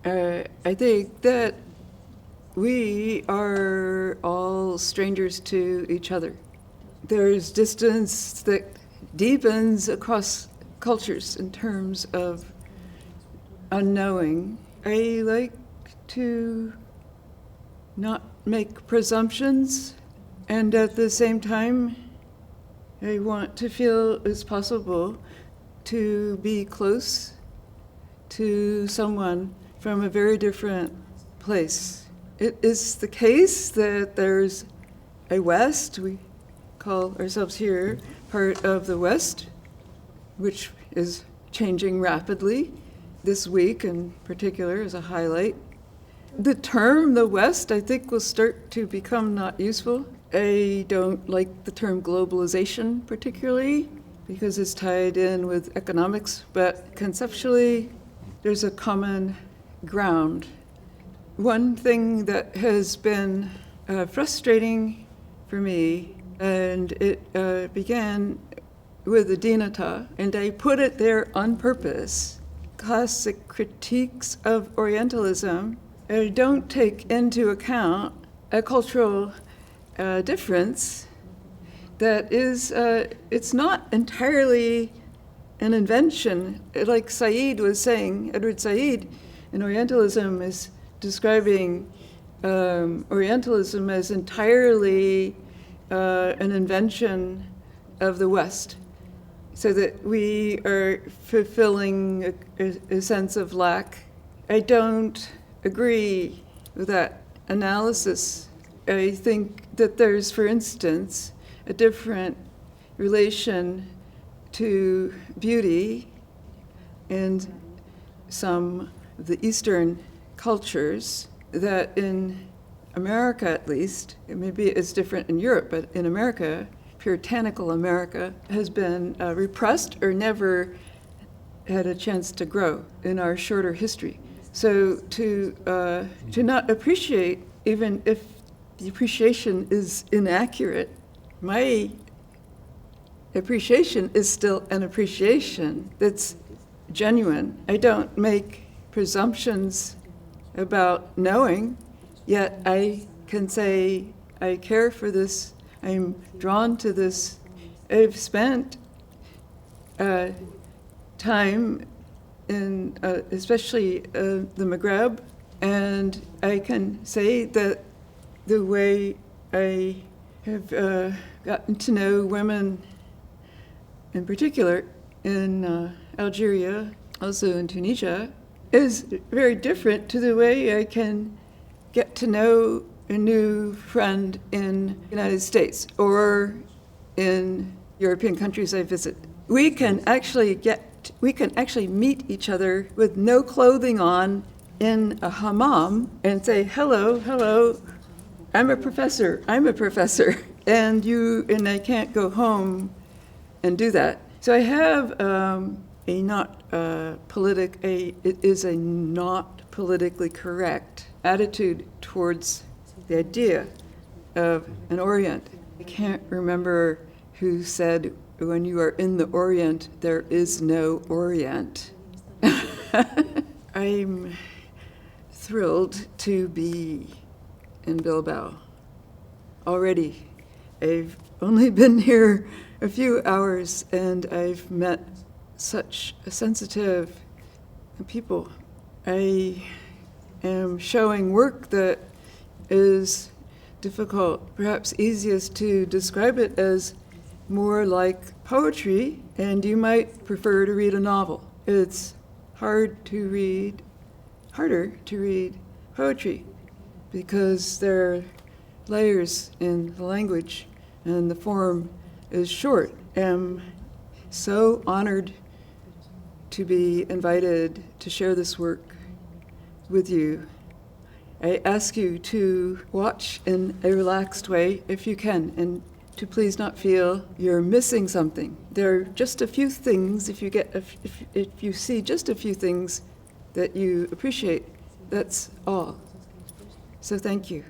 I think that we are all strangers to each other. There's distance that deepens across cultures in terms of unknowing. I like to not make presumptions, and at the same time, I want to feel it's possible to be close to someone from a very different place. It is the case that there's a West, we call ourselves here part of the West, which is changing rapidly. This week in particular is a highlight. The term the West, I think, will start to become not useful. I don't like the term globalization particularly because it's tied in with economics, but conceptually there's a common ground. One thing that has been frustrating for me, and it began with the Dinata, and I put it there on purpose. Classic critiques of Orientalism don't take into account a cultural difference that is, it's not entirely an invention. Like Said was saying, Edward Said in Orientalism is describing Orientalism as entirely an invention of the West, so that we are fulfilling a sense of lack. I don't agree with that analysis. I think that there's, for instance, a different relation to beauty in some of the Eastern cultures that in America, at least, maybe it's different in Europe, but in America, puritanical America has been repressed or never had a chance to grow in our shorter history. So to not appreciate, even if the appreciation is inaccurate, my appreciation is still an appreciation that's genuine. I don't make presumptions about knowing, yet I can say I care for this, I'm drawn to this. I've spent time in especially the Maghreb, and I can say that the way I have gotten to know women in particular in Algeria, also in Tunisia, is very different to the way I can get to know a new friend in the United States or in European countries I visit. We can actually meet each other with no clothing on in a hammam and say, hello, I'm a professor, and I can't go home and do that. So I have it is a not politically correct attitude towards the idea of an Orient. I can't remember who said, when you are in the Orient, there is no Orient. I'm thrilled to be in Bilbao. Already, I've only been here a few hours and I've met such sensitive people. I am showing work that is difficult, perhaps easiest to describe it as more like poetry, and you might prefer to read a novel. It's harder to read poetry because there are layers in the language and the form is short. I'm so honored to be invited to share this work with you. I ask you to watch in a relaxed way if you can, and to please not feel you're missing something. There are just a few things, if you see just a few things that you appreciate, that's all. So thank you.